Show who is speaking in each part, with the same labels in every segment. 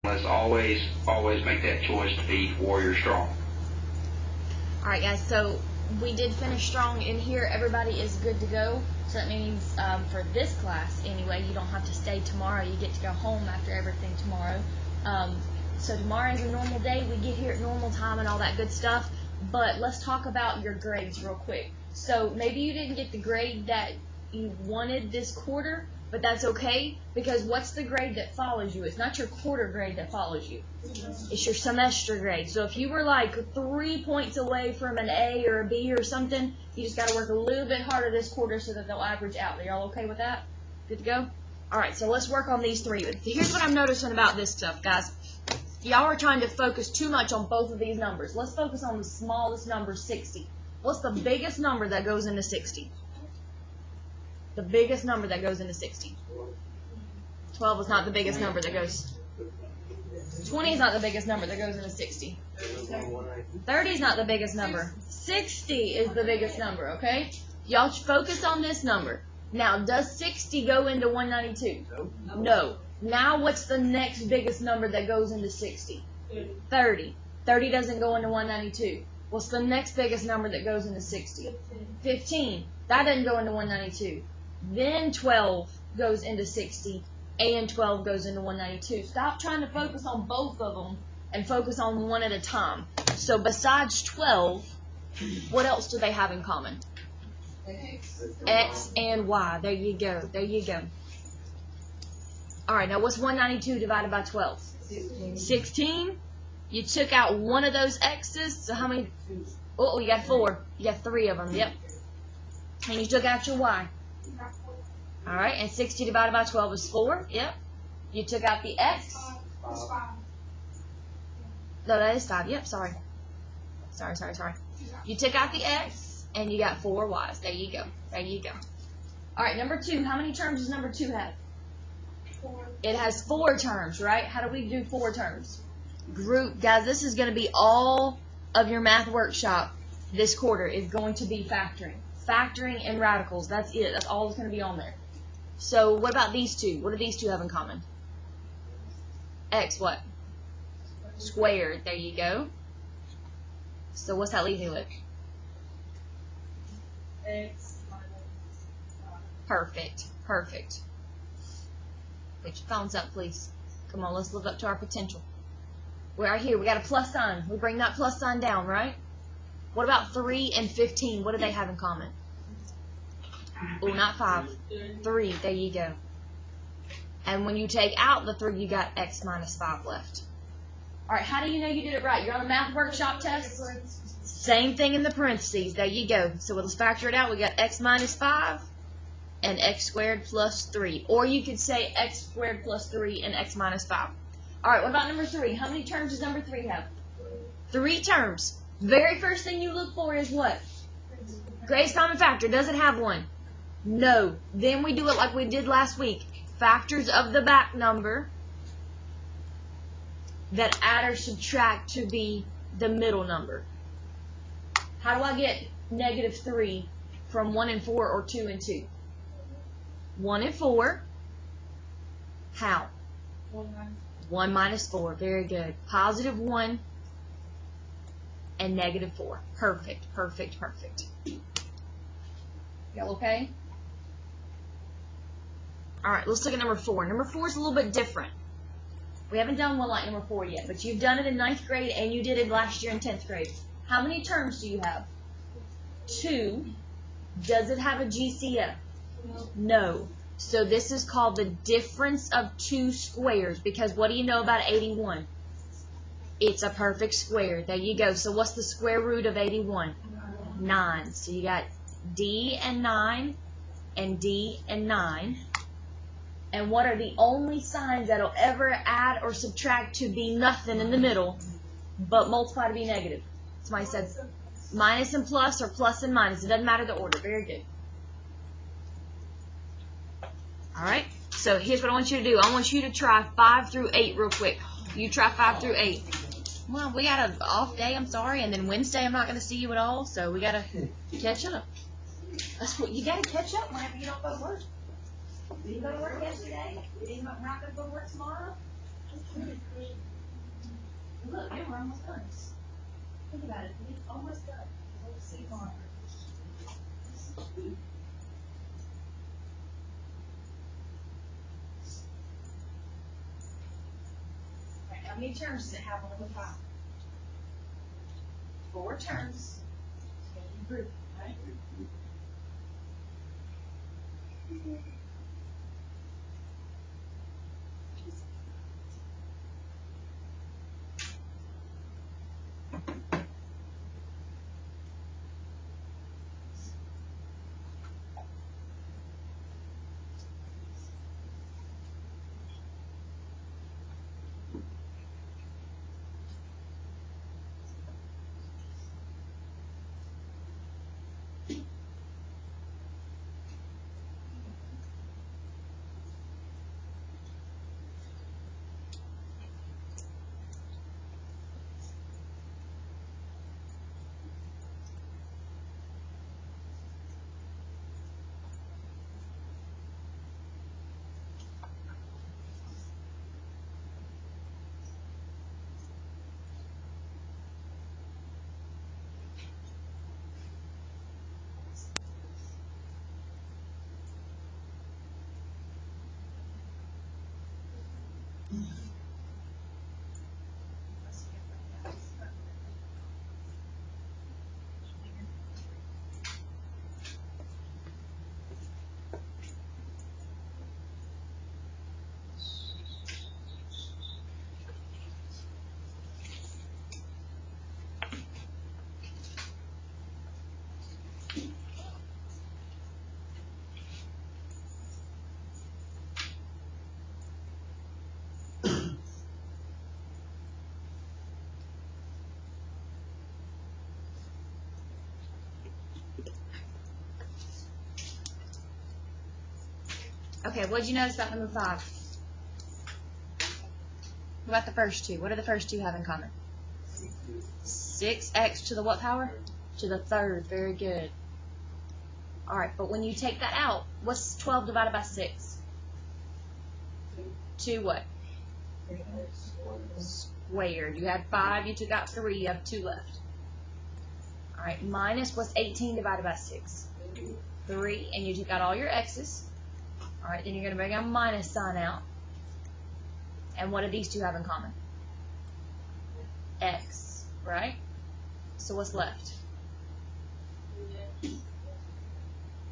Speaker 1: Let's always make that choice to be warrior strong.
Speaker 2: Alright guys, so we did finish strong in here. Everybody is good to go. So that means for this class anyway, you don't have to stay tomorrow. You get to go home after everything tomorrow. So tomorrow is a normal day. We get here at normal time and all that good stuff. But let's talk about your grades real quick. So maybe you didn't get the grade that you wanted this quarter, but that's okay, because what's the grade that follows you? It's not your quarter grade that follows you. It's your semester grade. So if you were like 3 points away from an A or a B or something, you just got to work a little bit harder this quarter so that they'll average out. Are y'all okay with that? Good to go? Alright, so let's work on these three. Here's what I'm noticing about this stuff, guys. Y'all are trying to focus too much on both of these numbers. Let's focus on the smallest number, 60. What's the biggest number that goes into 60? The biggest number that goes into 60. 12 is not the biggest number that goes. 20 is not the biggest number that goes into 60. 30 is not the biggest number. 60 is the biggest number, okay? Y'all focus on this number. Now, does 60 go into 192? No. Now, what's the next biggest number that goes into 60? 30. 30 doesn't go into 192. What's the next biggest number that goes into 60? 15. That doesn't go into 192. Then 12 goes into 60, and 12 goes into 192. Stop trying to focus on both of them and focus on one at a time. So besides 12, what else do they have in common? X and Y. There you go. There you go. All right, now what's 192 divided by 12? 16. You took out one of those X's, so how many? Oh, you got 4. You got 3 of them, yep. And you took out your Y. All right, and 60 divided by 12 is 4, yep. You took out the X. No, that is 5, yep, sorry. Sorry. You took out the X, and you got 4 Y's. There you go. There you go. All right, number 2. How many terms does number 2 have?
Speaker 3: 4.
Speaker 2: It has 4 terms, right? How do we do 4 terms? Group. Guys, this is going to be all of your math workshop this quarter is going to be factoring. Factoring and radicals. That's it. That's all that's going to be on there. So what about these two? What do these two have in common? X what? Squared. There you go. So what's that leave me with?
Speaker 3: X minus 5.
Speaker 2: Perfect. Perfect. Put your phones up, please. Come on, let's live up to our potential. We're right here. We got a plus sign. We bring that plus sign down, right? What about 3 and 15? What do they have in common? Oh, not 5. 3. There you go. And when you take out the 3, you got X minus 5 left. All right, how do you know you did it right? You're on a math workshop test? Same thing in the parentheses. There you go. So let's factor it out. We got X minus 5 and X squared plus 3. Or you could say X squared plus 3 and X minus 5. All right, what about number 3? How many terms does number 3 have? 3 terms. Very first thing you look for is what? Greatest common factor. Does it have one? No. Then we do it like we did last week. Factors of the back number that add or subtract to be the middle number. How do I get negative 3 from 1 and 4 or 2 and 2? 1 and 4. How? 1 minus 4. Very good. Positive 1 and negative 4. Perfect, perfect, perfect. Y'all okay? All right, let's look at number 4. Number 4 is a little bit different. We haven't done one like number 4 yet, but you've done it in 9th grade and you did it last year in 10th grade. How many terms do you have? 2. Does it have a GCF? No. So this is called the difference of 2 squares, because what do you know about 81? It's a perfect square. There you go. So what's the square root of 81? 9. So you got D and 9 and D and 9. And what are the only signs that'll ever add or subtract to be nothing in the middle, but multiply to be negative? Somebody said minus and plus or plus and minus. It doesn't matter the order. Very good. All right. So here's what I want you to do. I want you to try 5 through 8 real quick. You try 5 through 8. Well, we got an off day, I'm sorry, and then Wednesday I'm not going to see you at all, so we got to catch up. That's what you got to catch up whenever you don't go to work. Did you go to work yesterday? You're not going to go to work tomorrow?
Speaker 3: we're almost done. Think about it, it's almost done. Let's see more. Right, how many terms does it have on number 5? 4 terms. So you group it, right?
Speaker 2: Okay, what did you notice about number 5? What about the first two? What do the first two have in common? 6x to the what power? To the third. Very good. Alright, but when you take that out, what's 12 divided by 6? 2 what? Squared. You had 5, you took out 3, you have 2 left. Alright, minus what's 18 divided by 6? 3, and you took out all your x's. Alright, then you're going to bring a minus sign out. And what do these two have in common? X, right? So what's left?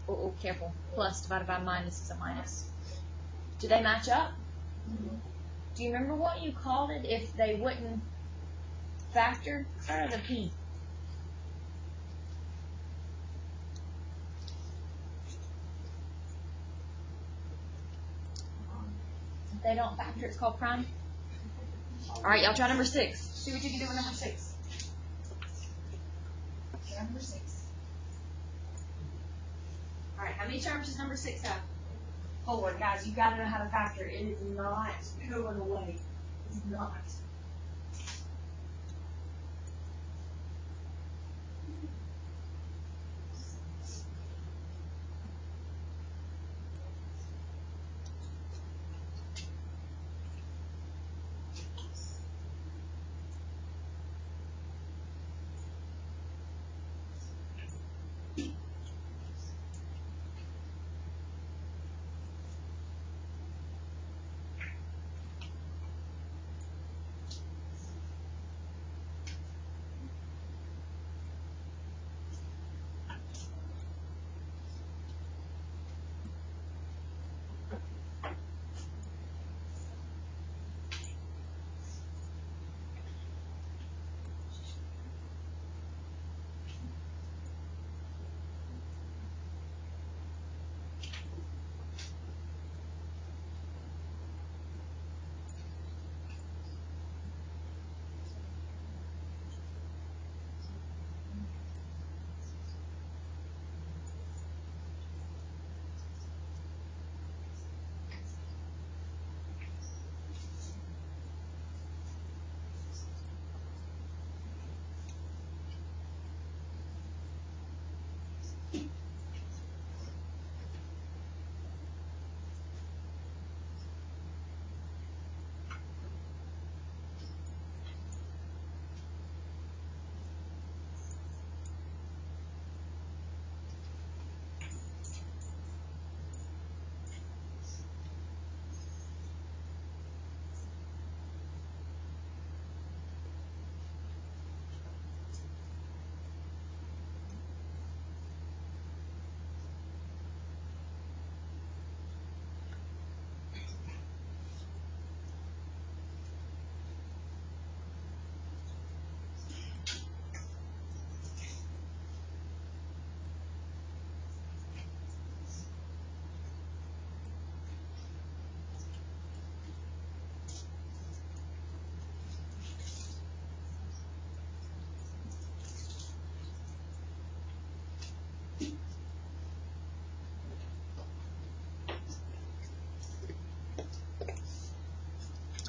Speaker 2: Oh, careful. Plus divided by minus is a minus. Do they match up? Do you remember what you called it if they wouldn't factor? Start with a P. If they don't factor, it's called prime. Alright, y'all try number 6. See what you can do with number 6.
Speaker 3: Okay, number 6.
Speaker 2: Alright, how many terms does number 6 have? 4. Guys, you gotta know how to factor. It is not going away. It's not.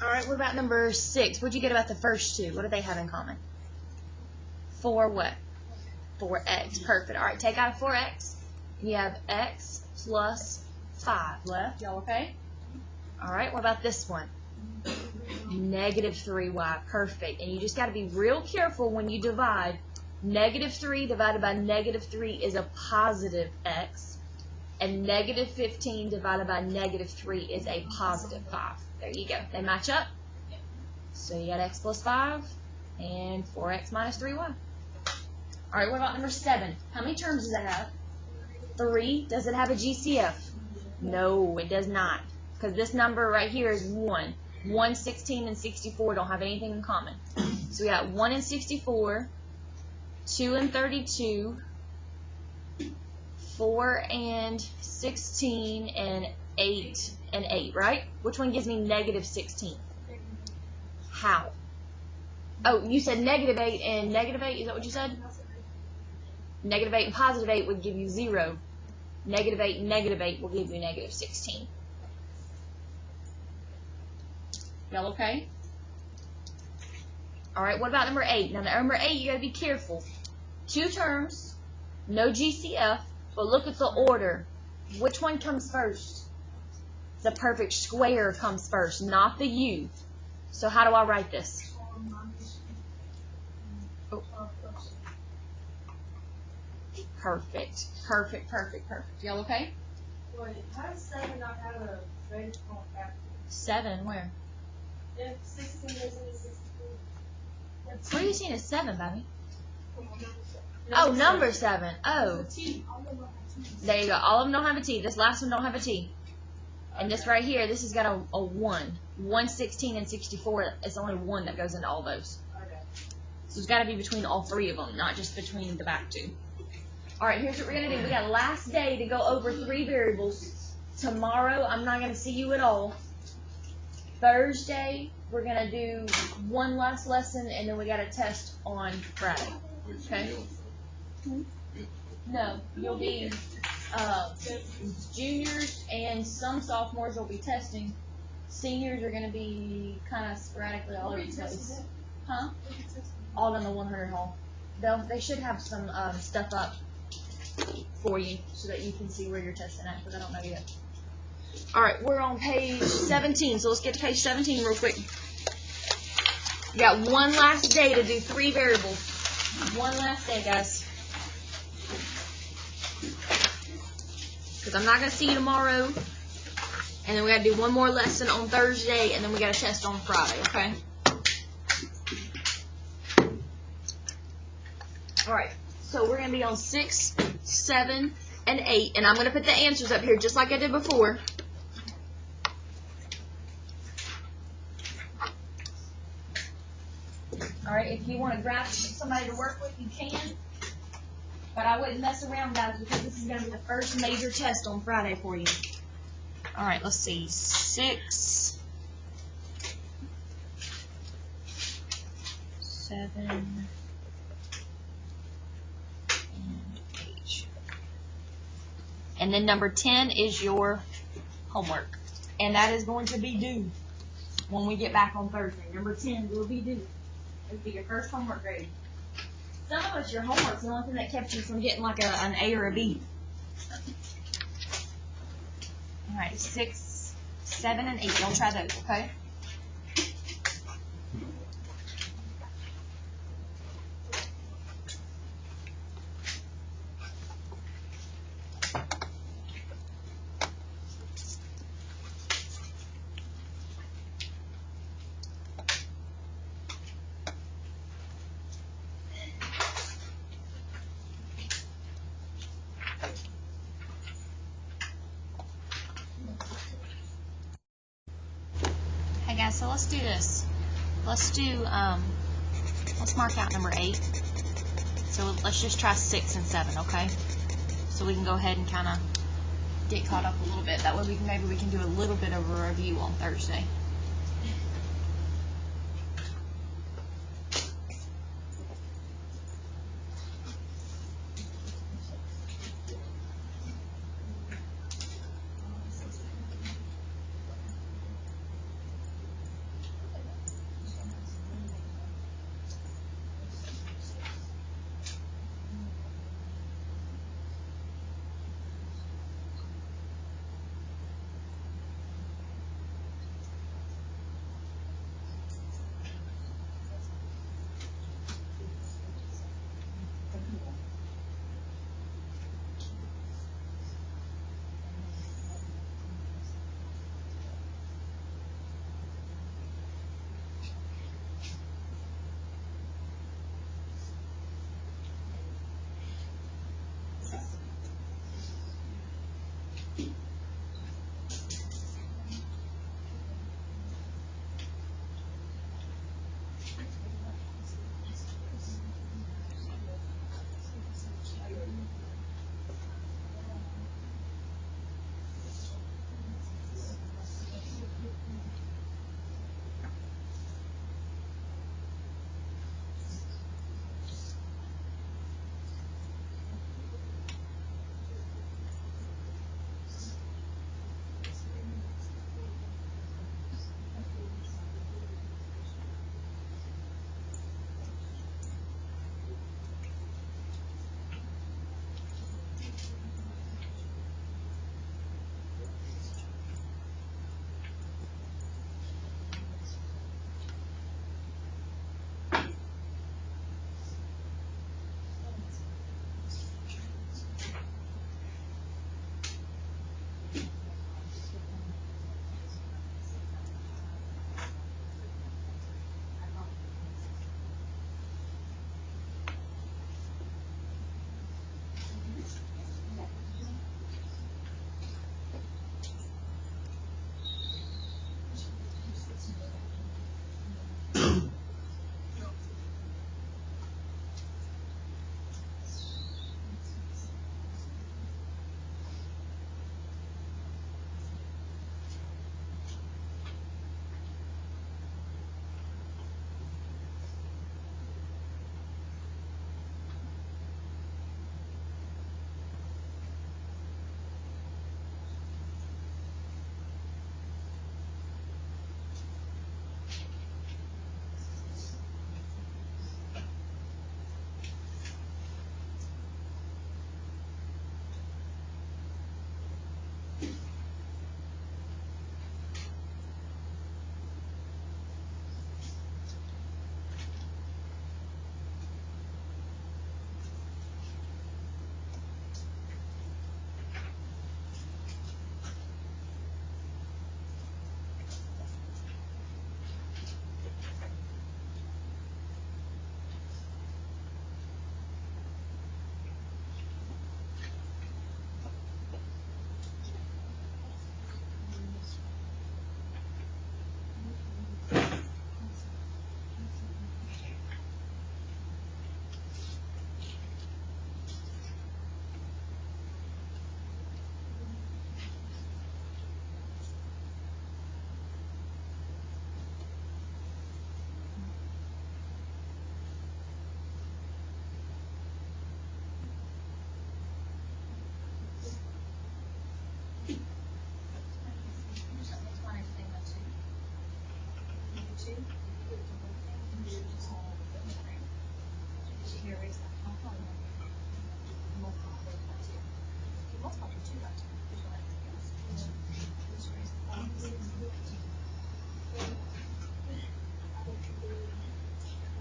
Speaker 2: Alright, what about number 6? What'd you get about the first two? What do they have in common? 4 what? 4x. Perfect. Alright, take out a 4x. You have x plus 5 left. Y'all okay? Alright, what about this one? Negative 3y. Perfect. And you just got to be real careful when you divide. Negative 3 divided by negative 3 is a positive x. And negative 15 divided by negative 3 is a positive 5. There you go. They match up. So you got x plus 5 and 4x minus 3y. Alright, what about number 7? How many terms does it have? 3. Does it have a GCF? No, it does not. Because this number right here is 1. 1, 16, and 64 don't have anything in common. So we got 1 and 64, 2 and 32, 4 and 16, and 8 and 8, right? Which one gives me negative 16? How? Oh, you said negative 8 and negative 8, is that what you said? Negative 8 and positive 8 would give you 0. Negative 8 and negative 8 will give you negative 16. Y'all okay? Alright, what about number 8? Now, number 8, you gotta be careful. 2 terms, no GCF, but look at the order. Which one comes first? The perfect square comes first, not the U. So how do I write this? Oh. Perfect. Perfect, perfect, perfect. Y'all okay?
Speaker 3: Wait, how does 7 not have a greatest point factor?
Speaker 2: 7, where?
Speaker 3: If 16 goes into 64.
Speaker 2: What are you seeing as 7, baby? Oh, number 7. Oh. There you go. All of them don't have a T. This last one don't have a T. And this right here, this has got a 1. 1, 16, and 64. It's only 1 that goes into all those. So it's got to be between all 3 of them, not just between the back 2. Alright, here's what we're going to do. We got last day to go over 3 variables. Tomorrow, I'm not going to see you at all. Thursday, we're going to do 1 last lesson, and then we got a test on Friday. Okay? No, you'll be juniors and some sophomores will be testing. Seniors are going to be kind of sporadically all over the place. Huh? All in the 100 hall. They should have some stuff up for you so that you can see where you're testing at, because I don't know yet. Alright, we're on page 17, so let's get to page 17 real quick. You got 1 last day to do 3 variables. 1 last day, guys. Because I'm not going to see you tomorrow. And then we got to do 1 more lesson on Thursday, and then we got a test on Friday, okay? Alright, so we're going to be on 6, 7, and 8, and I'm going to put the answers up here just like I did before. Alright, if you want to grab somebody to work with, you can. But I wouldn't mess around, guys, because this is going to be the first major test on Friday for you. Alright, let's see. 6, 7, and 8. And then number 10 is your homework. And that is going to be due when we get back on Thursday. Number 10 will be due. It'll be your first homework grade. Some of us, your homework's the only thing that kept you from getting like an A or a B. Alright, 6, 7, and 8. Don't try those, okay? Hey guys, so let's do this. Let's mark out number 8. So let's just try 6 and 7, okay? So we can go ahead and kind of get caught up a little bit. That way maybe we can do a little bit of a review on Thursday.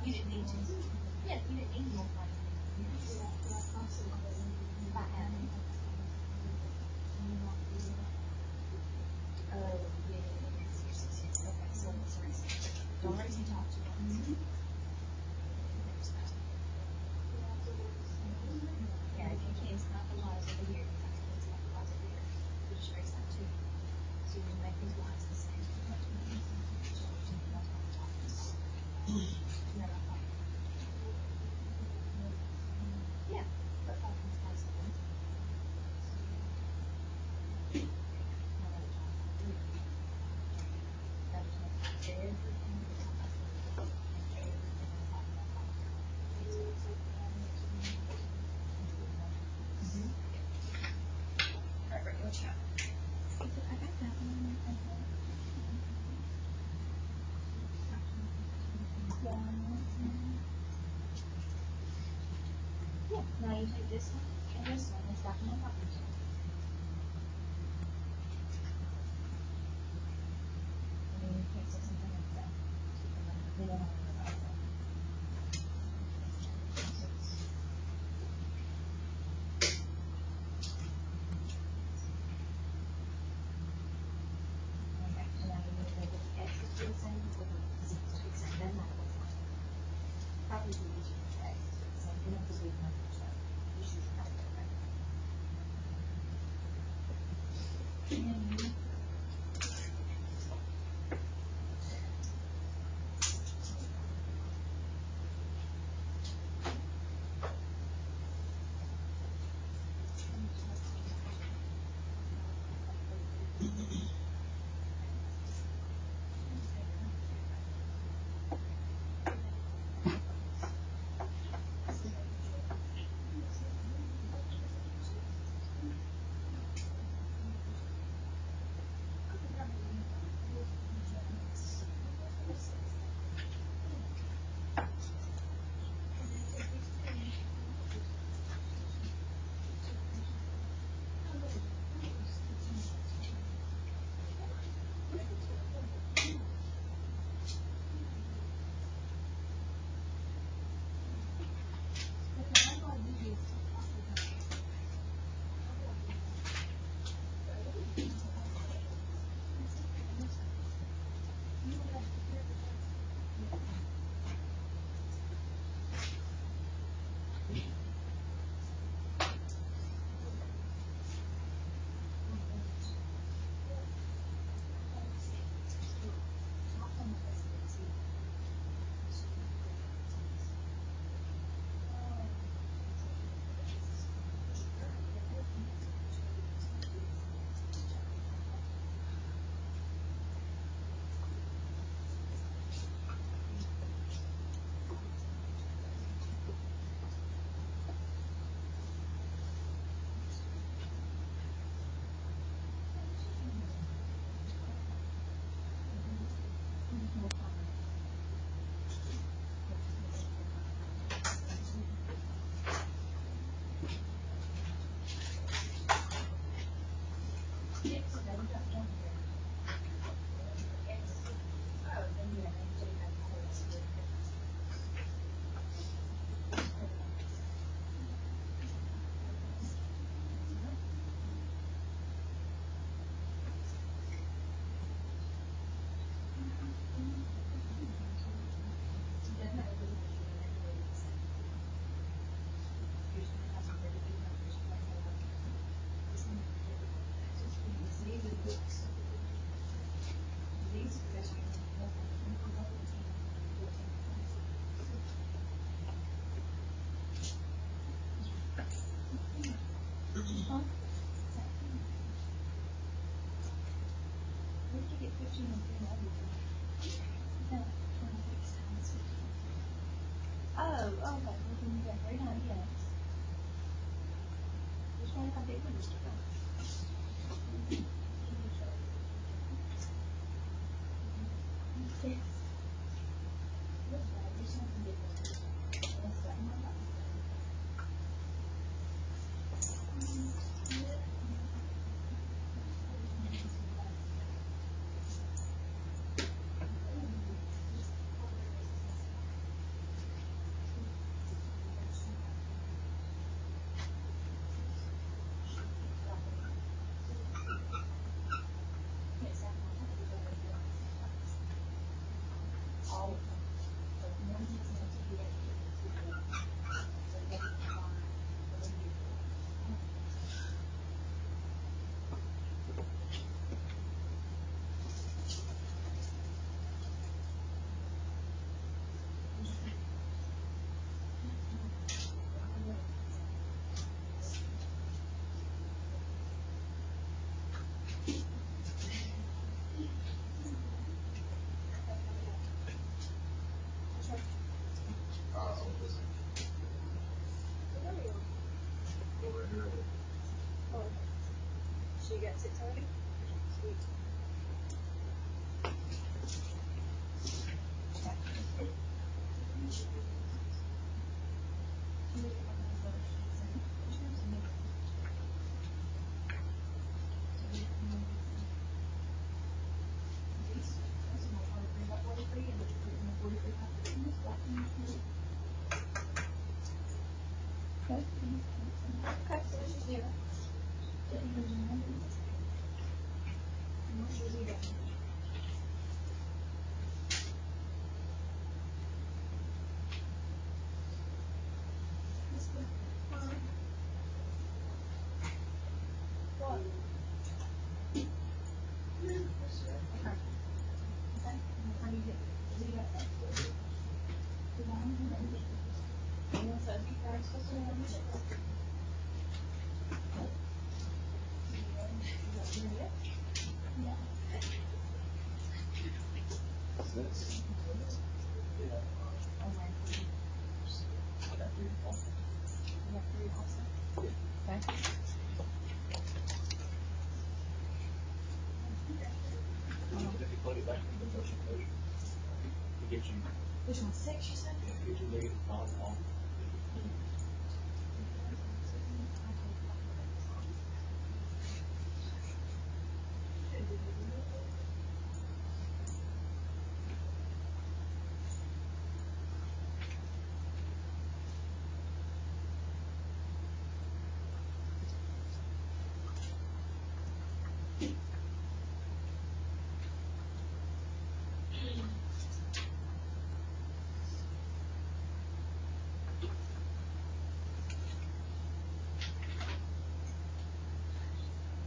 Speaker 3: You didn't need to. Yeah, you didn't need to multiply. By adding. Oh, yeah. Okay, so don't raise your top too much. Yeah, if you can't capitalize over here, you have to capitalize over here. You just raise that too. So you make these lines the same. Yeah, but if I can apply something. That just makes everything the top of it. Everything on top of that. Alright, Brittany, what you got?
Speaker 4: I got that one.
Speaker 3: Yeah, now you take this one and this one and stack them on top of each other. And then you cancel something like that. Then you'll have to about that. Okay, and now you need to make the x's to the same or the z's to the same. Doesn't matter what's on it. Probably the easier to x to the same. You don't have to do much of stuff. You choose your calculator. Oh, okay. Very nice, yes. Just wondering how big one is to go. So you got 6 already? Sweet. Okay, so this is 0. And what should we do? What? Okay. Okay. How do you get 0? And so if you guys supposed to know what it is. Is that 0 yet? Yeah. Oh, my goodness. You got 3 also? Okay.
Speaker 5: If you plug it back into the motion motor, it gives you,
Speaker 3: Which one? 6 you said?
Speaker 5: it gives you negative off.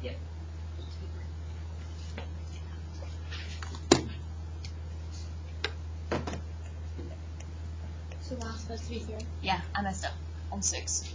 Speaker 2: Yep.
Speaker 4: So that's supposed to be here.
Speaker 2: Yeah, I messed up on 6.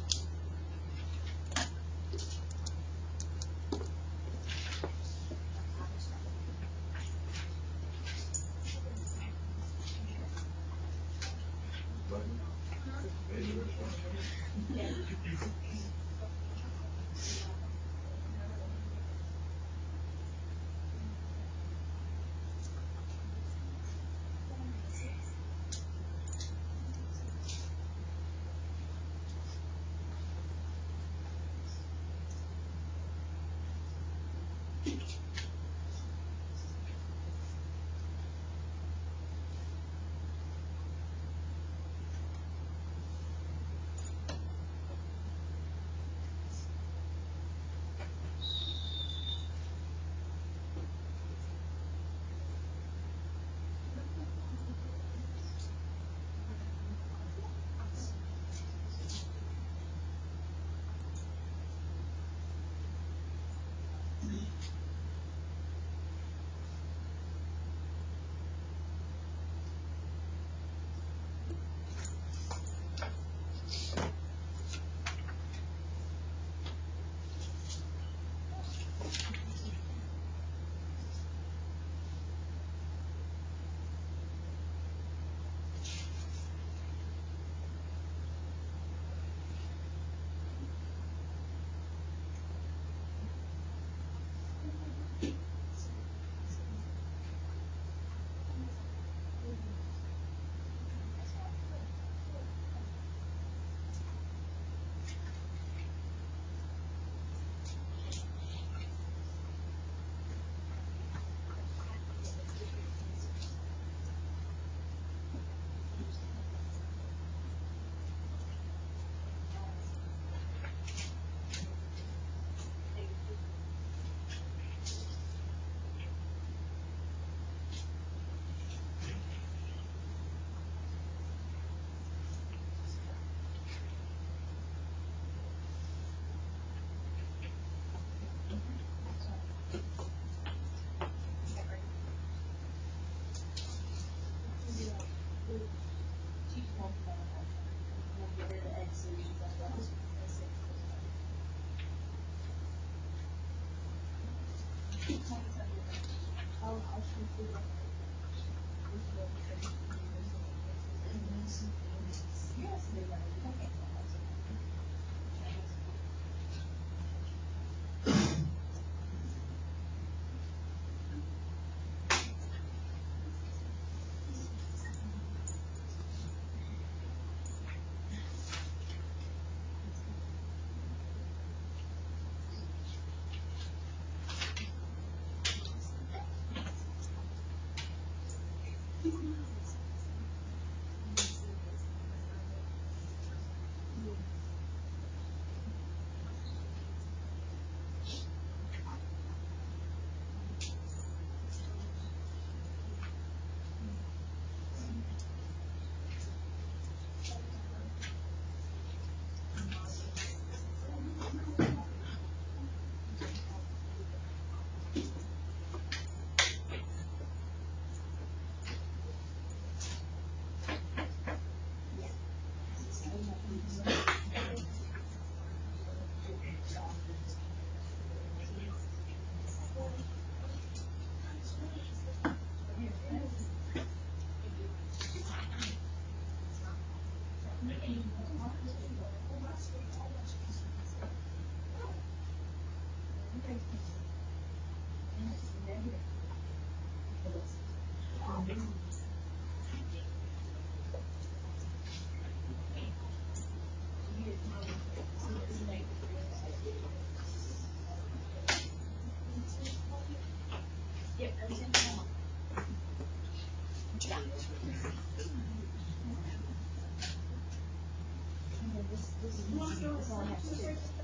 Speaker 3: get rid of the X solutions as well. Oh, I should do that. Yes, they are. Okay.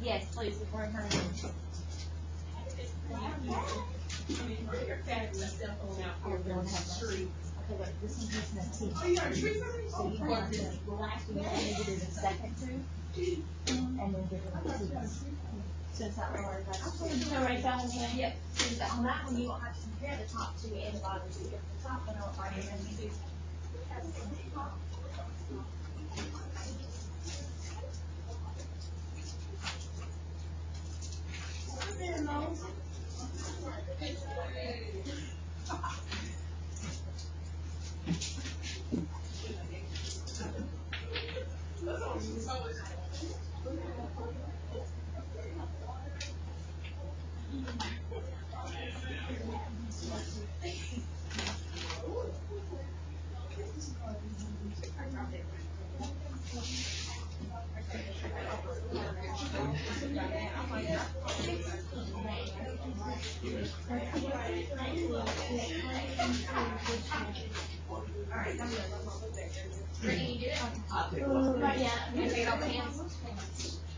Speaker 3: Yes, please, before I turn it in. Okay, look, this one has 19. So you have to, the last one, you only do the second two, and then give it like two. So it's not hard. So right down there? Yep. So on that one, you won't have to compare the top two and the bottom two. If the top one, I'll find it and do.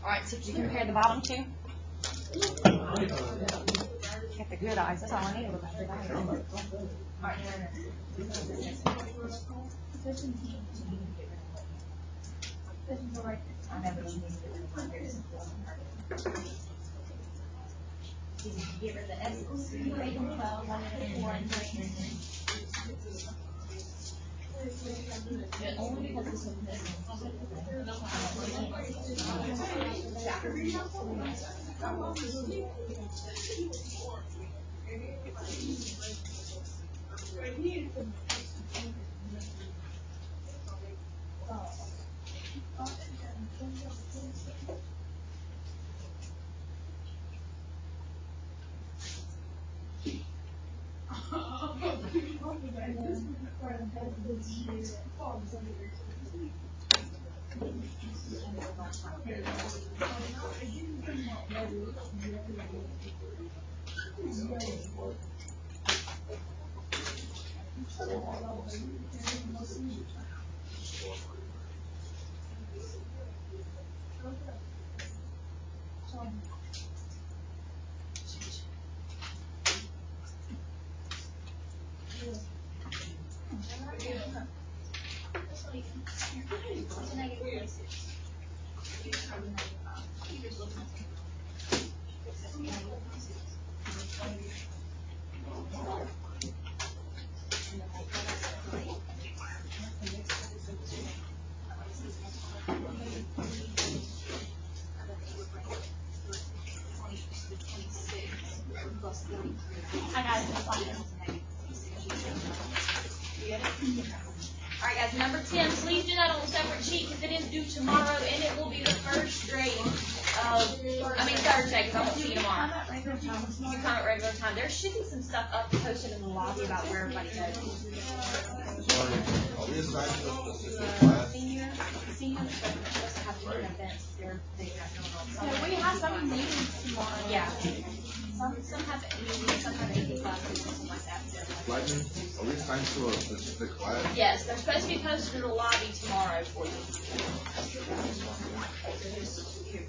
Speaker 3: Alright, so if you compare the bottom two. Get the good eyes, that's all I need. Alright. I know, but you need to get rid of one. Get rid of the S's. You make them 12, 1 and 4 and 3. Only because this one add some lines.
Speaker 2: Alright guys, number 10, please do that on a separate sheet because it is due tomorrow and it will be the first grade of, Thursday because I won't see you tomorrow. You come at regular time. There should be some stuff up posted in the lobby about where everybody goes.
Speaker 6: Are we assigned to a specific class?
Speaker 2: Seniors are supposed to have to do events they have going on.
Speaker 3: Yeah, we have some meetings tomorrow.
Speaker 2: Yeah. Some have meetings, some have AP classes, something like that.
Speaker 6: Lightning, are we assigned to a specific class?
Speaker 2: Yes, they're supposed to be posted in the lobby tomorrow for you.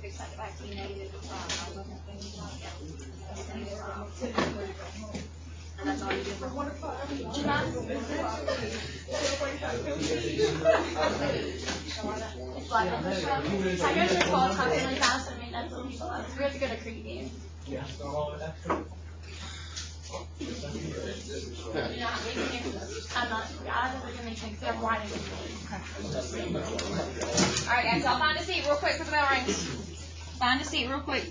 Speaker 3: Fix that back to negative.
Speaker 2: And that's all you do for 1 o'clock. Do you mind?
Speaker 3: It's like, I go to the call, talk really fast, I mean, that's what we love. We have to go to Creek game.
Speaker 5: Yeah, so all of that.
Speaker 2: You're not leaving here for this.
Speaker 3: I'm not, I don't think anything, because I'm whining with me.
Speaker 2: Alright guys, y'all find a seat real quick for the bell rings. Find a seat real quick.